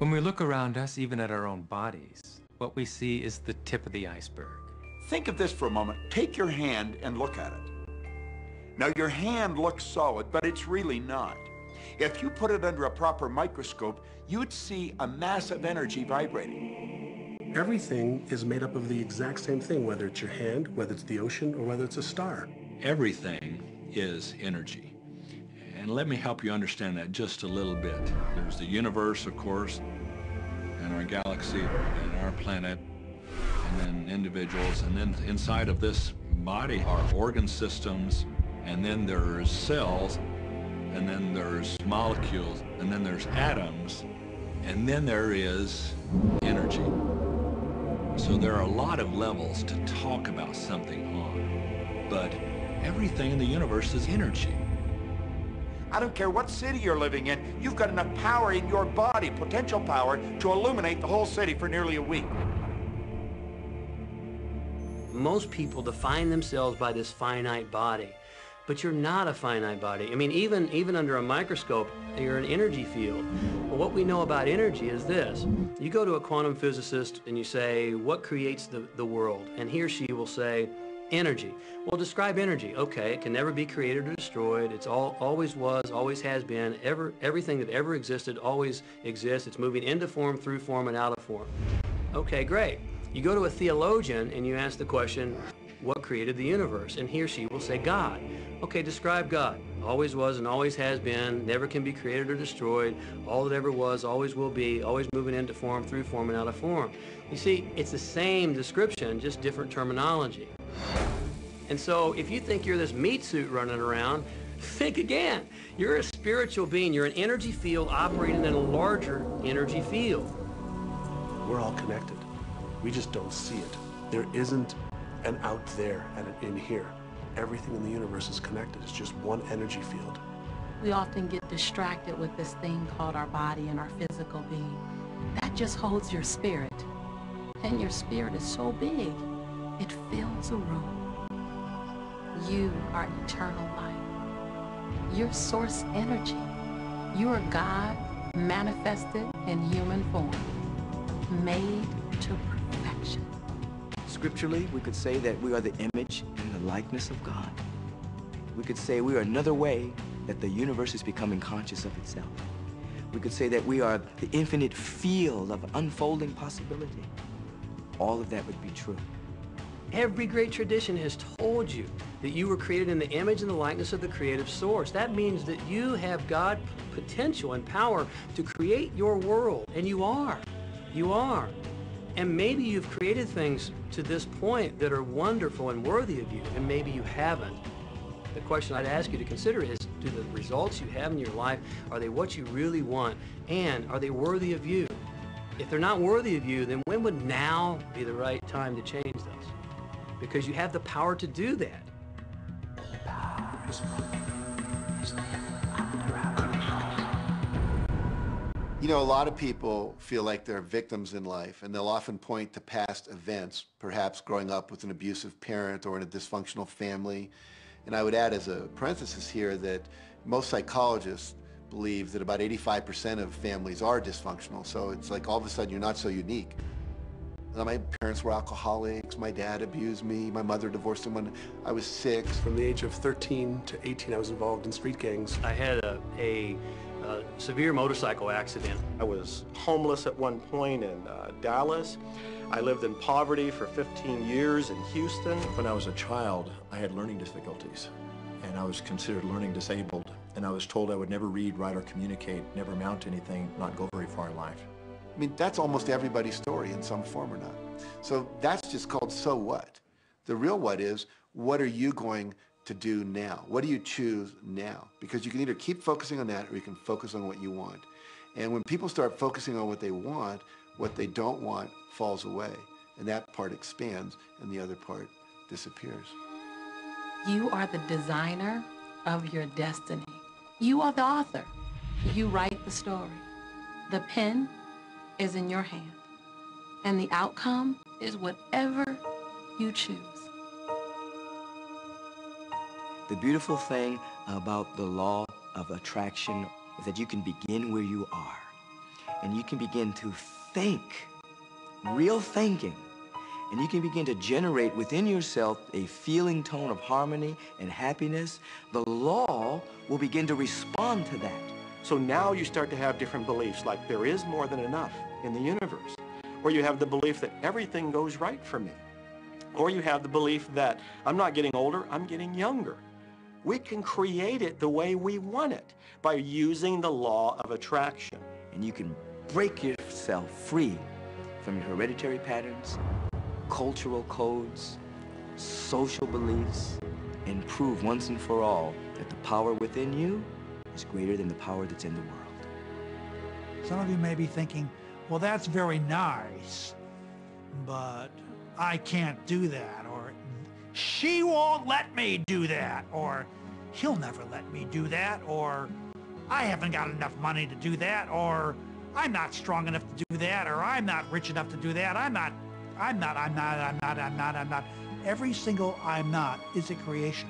When we look around us, even at our own bodies, what we see is the tip of the iceberg. Think of this for a moment. Take your hand and look at it. Now, your hand looks solid, but it's really not. If you put it under a proper microscope, you'd see a mass of energy vibrating. Everything is made up of the exact same thing, whether it's your hand, whether it's the ocean, or whether it's a star. Everything is energy. And let me help you understand that just a little bit. There's the universe, of course, and our galaxy, and our planet, and then individuals, and then inside of this body are organ systems, and then there's cells, and then there's molecules, and then there's atoms, and then there is energy. So there are a lot of levels to talk about something on, but everything in the universe is energy. I don't care what city you're living in, you've got enough power in your body, potential power, to illuminate the whole city for nearly a week. Most people define themselves by this finite body, but you're not a finite body. I mean, even under a microscope, you're an energy field. Well, what we know about energy is this. You go to a quantum physicist and you say, what creates the world? And he or she will say, energy. Well, describe energy. Okay, it can never be created or destroyed. It's always was, always has been. Everything that ever existed always exists. It's moving into form, through form, and out of form. Okay, great. You go to a theologian and you ask the question, what created the universe? And he or she will say, God. Okay, describe God. Always was and always has been, never can be created or destroyed, all that ever was, always will be, always moving into form, through form, and out of form. You see, it's the same description, just different terminology. And so if you think you're this meat suit running around, think again. You're a spiritual being. You're an energy field operating in a larger energy field. We're all connected. We just don't see it. There isn't an out there and an in here. Everything in the universe is connected. It's just one energy field. We often get distracted with this thing called our body and our physical being. That just holds your spirit. And your spirit is so big, it fills a room. You are eternal life. You're source energy. You are God manifested in human form, made to perfection. Scripturally, we could say that we are the image and the likeness of God. We could say we are another way that the universe is becoming conscious of itself. We could say that we are the infinite field of unfolding possibility. All of that would be true. Every great tradition has told you that you were created in the image and the likeness of the creative source. That means that you have God potential and power to create your world, and you are. You are. And maybe you've created things to this point that are wonderful and worthy of you, and maybe you haven't. The question I'd ask you to consider is, do the results you have in your life, are they what you really want, and are they worthy of you? If they're not worthy of you, then when would now be the right time to change those? Because you have the power to do that. You know, a lot of people feel like they're victims in life, and they'll often point to past events, perhaps growing up with an abusive parent or in a dysfunctional family. And I would add as a parenthesis here that most psychologists believe that about 85% of families are dysfunctional. So it's like all of a sudden you're not so unique. My parents were alcoholics, my dad abused me, my mother divorced him when I was 6. From the age of 13 to 18, I was involved in street gangs. I had a severe motorcycle accident. I was homeless at one point in Dallas. I lived in poverty for 15 years in Houston. When I was a child, I had learning difficulties, and I was considered learning disabled. And I was told I would never read, write, or communicate, never amount to anything, not go very far in life. I mean, that's almost everybody's story in some form or not. So that's just called so what. The real what is, what are you going to do now? What do you choose now? Because you can either keep focusing on that or you can focus on what you want. And when people start focusing on what they want, what they don't want falls away. And that part expands and the other part disappears. You are the designer of your destiny. You are the author. You write the story. The pen is in your hand, and the outcome is whatever you choose. The beautiful thing about the law of attraction is that you can begin where you are, and you can begin to think, real thinking, and you can begin to generate within yourself a feeling tone of harmony and happiness, the law will begin to respond to that. So now you start to have different beliefs, like there is more than enough in the universe, or you have the belief that everything goes right for me, or you have the belief that I'm not getting older, I'm getting younger. We can create it the way we want it by using the law of attraction. And you can break yourself free from your hereditary patterns, cultural codes, social beliefs, and prove once and for all that the power within you is greater than the power that's in the world. Some of you may be thinking, well, that's very nice, but I can't do that, or she won't let me do that, or he'll never let me do that, or I haven't got enough money to do that, or I'm not strong enough to do that, or I'm not rich enough to do that, I'm not. Every single I'm not is a creation.